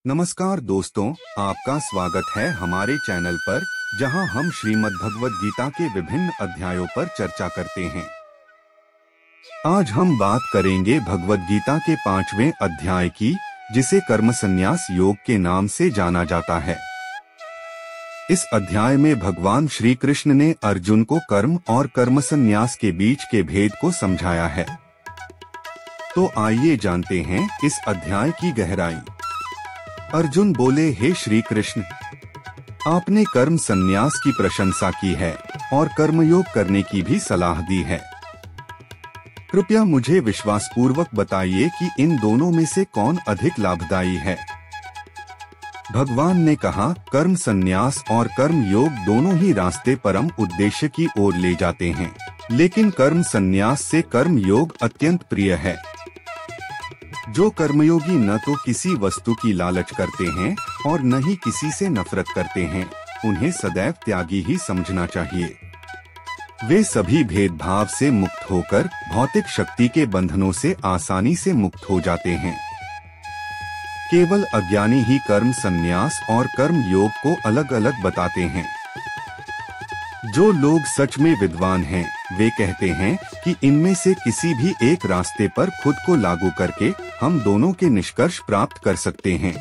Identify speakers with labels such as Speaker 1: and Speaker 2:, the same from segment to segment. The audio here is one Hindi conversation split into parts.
Speaker 1: नमस्कार दोस्तों, आपका स्वागत है हमारे चैनल पर, जहां हम श्रीमद् भगवद गीता के विभिन्न अध्यायों पर चर्चा करते हैं। आज हम बात करेंगे भगवद गीता के 5वें अध्याय की, जिसे कर्म संन्यास योग के नाम से जाना जाता है। इस अध्याय में भगवान श्री कृष्ण ने अर्जुन को कर्म और कर्म संन्यास के बीच के भेद को समझाया है। तो आइए जानते हैं इस अध्याय की गहराई। अर्जुन बोले, हे श्री कृष्ण, आपने कर्म संन्यास की प्रशंसा की है और कर्मयोग करने की भी सलाह दी है। कृपया मुझे विश्वासपूर्वक बताइए कि इन दोनों में से कौन अधिक लाभदायी है। भगवान ने कहा, कर्म संन्यास और कर्म योग दोनों ही रास्ते परम उद्देश्य की ओर ले जाते हैं, लेकिन कर्म संन्यास से कर्म योग अत्यंत प्रिय है। जो कर्मयोगी न तो किसी वस्तु की लालच करते हैं और न ही किसी से नफरत करते हैं, उन्हें सदैव त्यागी ही समझना चाहिए। वे सभी भेदभाव से मुक्त होकर भौतिक शक्ति के बंधनों से आसानी से मुक्त हो जाते हैं। केवल अज्ञानी ही कर्म संन्यास और कर्म योग को अलग अलग बताते हैं। जो लोग सच में विद्वान हैं, वे कहते हैं कि इनमें से किसी भी एक रास्ते पर खुद को लागू करके हम दोनों के निष्कर्ष प्राप्त कर सकते हैं।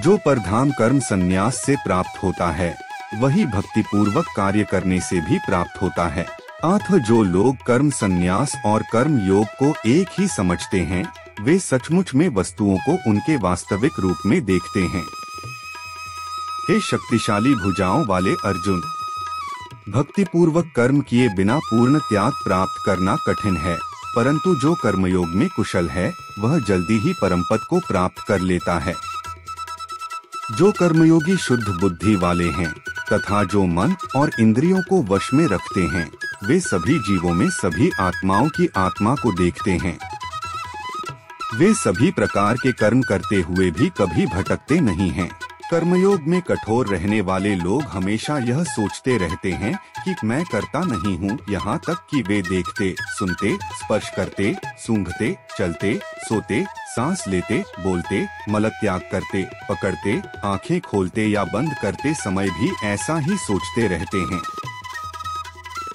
Speaker 1: जो परिधान कर्म संन्यास से प्राप्त होता है, वही भक्ति पूर्वक कार्य करने से भी प्राप्त होता है। अतः जो लोग कर्म संन्यास और कर्म योग को एक ही समझते हैं, वे सचमुच में वस्तुओं को उनके वास्तविक रूप में देखते हैं। हे शक्तिशाली भुजाओं वाले अर्जुन, भक्ति पूर्वक कर्म किए बिना पूर्ण त्याग प्राप्त करना कठिन है, परंतु जो कर्मयोग में कुशल है, वह जल्दी ही परमपद को प्राप्त कर लेता है। जो कर्मयोगी शुद्ध बुद्धि वाले हैं तथा जो मन और इंद्रियों को वश में रखते हैं, वे सभी जीवों में सभी आत्माओं की आत्मा को देखते हैं। वे सभी प्रकार के कर्म करते हुए भी कभी भटकते नहीं हैं। कर्मयोग में कठोर रहने वाले लोग हमेशा यह सोचते रहते हैं कि मैं करता नहीं हूँ, यहाँ तक कि वे देखते, सुनते, स्पर्श करते, सूंघते, चलते, सोते, सांस लेते, बोलते, मलत्याग करते, पकड़ते, आंखें खोलते या बंद करते समय भी ऐसा ही सोचते रहते हैं।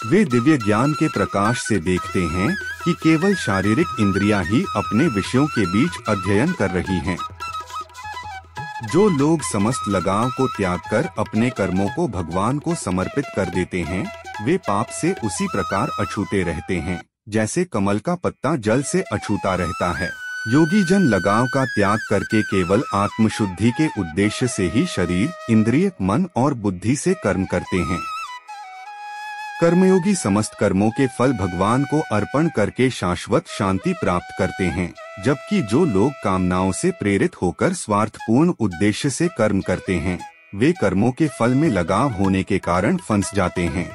Speaker 1: वे दिव्य ज्ञान के प्रकाश से देखते हैं कि केवल शारीरिक इंद्रियां ही अपने विषयों के बीच अध्ययन कर रही हैं। जो लोग समस्त लगाव को त्याग कर अपने कर्मों को भगवान को समर्पित कर देते हैं, वे पाप से उसी प्रकार अछूते रहते हैं, जैसे कमल का पत्ता जल से अछूता रहता है। योगी जन लगाव का त्याग करके केवल आत्मशुद्धि के उद्देश्य से ही शरीर, इंद्रिय, मन और बुद्धि से कर्म करते हैं। कर्मयोगी समस्त कर्मों के फल भगवान को अर्पण करके शाश्वत शांति प्राप्त करते हैं, जबकि जो लोग कामनाओं से प्रेरित होकर स्वार्थपूर्ण उद्देश्य से कर्म करते हैं, वे कर्मों के फल में लगाव होने के कारण फंस जाते हैं।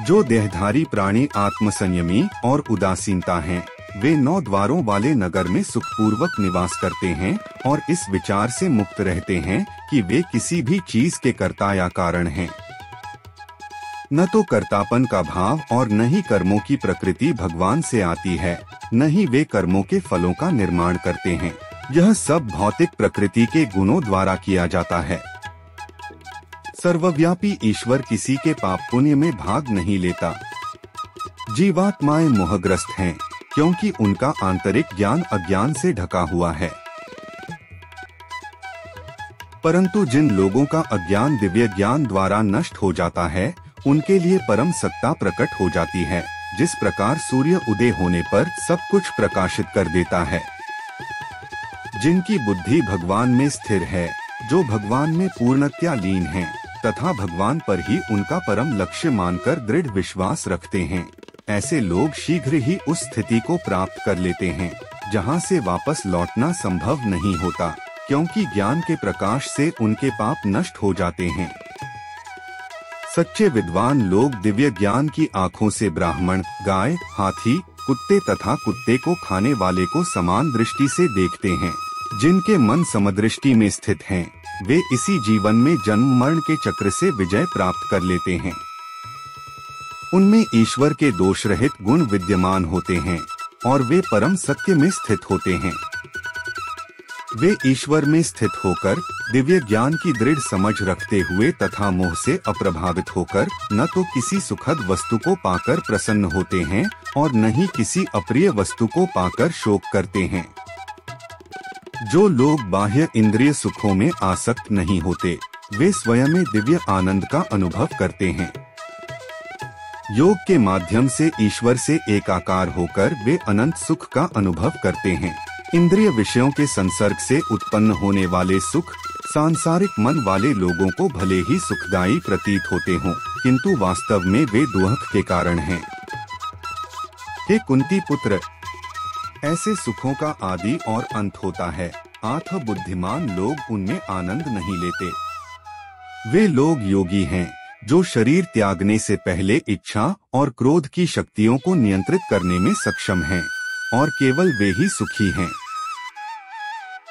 Speaker 1: जो देहधारी प्राणी आत्मसंयमी और उदासीनता हैं, वे 9 द्वारों वाले नगर में सुखपूर्वक निवास करते हैं और इस विचार से मुक्त रहते हैं कि वे किसी भी चीज के कर्ता या कारण हैं। न तो कर्तापन का भाव और न ही कर्मों की प्रकृति भगवान से आती है, न ही वे कर्मों के फलों का निर्माण करते हैं। यह सब भौतिक प्रकृति के गुणों द्वारा किया जाता है। सर्वव्यापी ईश्वर किसी के पाप पुण्य में भाग नहीं लेता। जीवात्माएं मोहग्रस्त हैं, क्योंकि उनका आंतरिक ज्ञान अज्ञान से ढका हुआ है। परंतु जिन लोगों का अज्ञान दिव्य ज्ञान द्वारा नष्ट हो जाता है, उनके लिए परम सत्ता प्रकट हो जाती है। जिस प्रकार सूर्य उदय होने पर सब कुछ प्रकाशित कर देता है। जिनकी बुद्धि भगवान में स्थिर है, जो भगवान में पूर्णतया लीन हैं, तथा भगवान पर ही उनका परम लक्ष्य मानकर दृढ़ विश्वास रखते हैं, ऐसे लोग शीघ्र ही उस स्थिति को प्राप्त कर लेते हैं जहां से वापस लौटना संभव नहीं होता, क्योंकि ज्ञान के प्रकाश से उनके पाप नष्ट हो जाते हैं। सच्चे विद्वान लोग दिव्य ज्ञान की आँखों से ब्राह्मण, गाय, हाथी, कुत्ते तथा कुत्ते को खाने वाले को समान दृष्टि से देखते हैं। जिनके मन समदृष्टि में स्थित हैं, वे इसी जीवन में जन्म मरण के चक्र से विजय प्राप्त कर लेते हैं। उनमें ईश्वर के दोष रहित गुण विद्यमान होते हैं और वे परम सत्य में स्थित होते हैं। वे ईश्वर में स्थित होकर दिव्य ज्ञान की दृढ़ समझ रखते हुए तथा मोह से अप्रभावित होकर न तो किसी सुखद वस्तु को पाकर प्रसन्न होते हैं और न ही किसी अप्रिय वस्तु को पाकर शोक करते हैं। जो लोग बाह्य इंद्रिय सुखों में आसक्त नहीं होते, वे स्वयं में दिव्य आनंद का अनुभव करते हैं। योग के माध्यम से ईश्वर से एकाकार होकर वे अनंत सुख का अनुभव करते हैं। इंद्रिय विषयों के संसर्ग से उत्पन्न होने वाले सुख सांसारिक मन वाले लोगों को भले ही सुखदायी प्रतीत होते हों, किंतु वास्तव में वे दुख के कारण हैं। हे कुंती पुत्र, ऐसे सुखों का आदि और अंत होता है, अतः बुद्धिमान लोग उनमें आनंद नहीं लेते। वे लोग योगी हैं जो शरीर त्यागने से पहले इच्छा और क्रोध की शक्तियों को नियंत्रित करने में सक्षम हैं, और केवल वे ही सुखी हैं।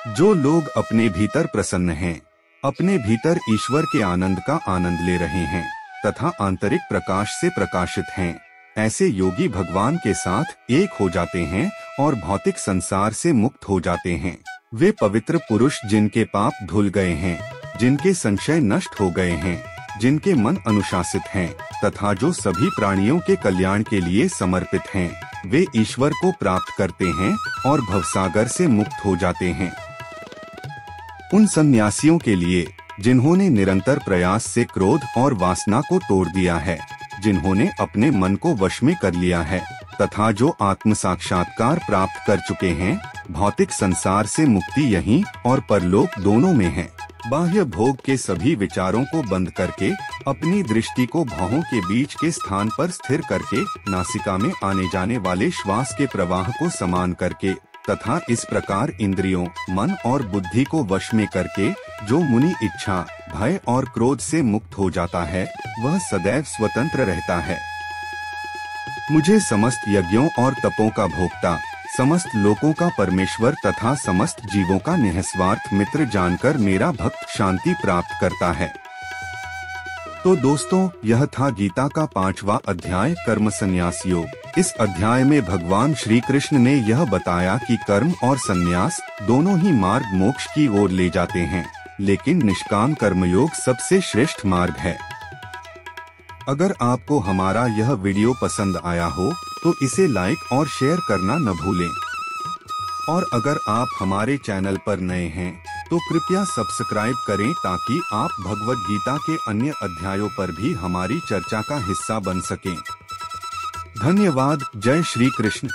Speaker 1: जो लोग अपने भीतर प्रसन्न हैं, अपने भीतर ईश्वर के आनंद का आनंद ले रहे हैं तथा आंतरिक प्रकाश से प्रकाशित हैं, ऐसे योगी भगवान के साथ एक हो जाते हैं और भौतिक संसार से मुक्त हो जाते हैं। वे पवित्र पुरुष जिनके पाप धुल गए हैं, जिनके संशय नष्ट हो गए हैं, जिनके मन अनुशासित हैं तथा जो सभी प्राणियों के कल्याण के लिए समर्पित हैं, वे ईश्वर को प्राप्त करते हैं और भवसागर से मुक्त हो जाते हैं। उन सन्यासियों के लिए जिन्होंने निरंतर प्रयास से क्रोध और वासना को तोड़ दिया है, जिन्होंने अपने मन को वश में कर लिया है तथा जो आत्म साक्षात्कार प्राप्त कर चुके हैं, भौतिक संसार से मुक्ति यहीं और परलोक दोनों में है। बाह्य भोग के सभी विचारों को बंद करके अपनी दृष्टि को भौहों के बीच के स्थान पर स्थिर करके नासिका में आने जाने वाले श्वास के प्रवाह को समान करके तथा इस प्रकार इंद्रियों, मन और बुद्धि को वश में करके जो मुनि इच्छा, भय और क्रोध से मुक्त हो जाता है, वह सदैव स्वतंत्र रहता है। मुझे समस्त यज्ञों और तपों का भोक्ता, समस्त लोकों का परमेश्वर तथा समस्त जीवों का निःस्वार्थ मित्र जानकर मेरा भक्त शांति प्राप्त करता है। तो दोस्तों, यह था गीता का 5वां अध्याय कर्म संन्यास योग। इस अध्याय में भगवान श्री कृष्ण ने यह बताया कि कर्म और संन्यास दोनों ही मार्ग मोक्ष की ओर ले जाते हैं, लेकिन निष्काम कर्मयोग सबसे श्रेष्ठ मार्ग है। अगर आपको हमारा यह वीडियो पसंद आया हो तो इसे लाइक और शेयर करना न भूलें। और अगर आप हमारे चैनल पर नए हैं तो कृपया सब्सक्राइब करें ताकि आप भगवद गीता के अन्य अध्यायों पर भी हमारी चर्चा का हिस्सा बन सकें। धन्यवाद। जय श्री कृष्ण।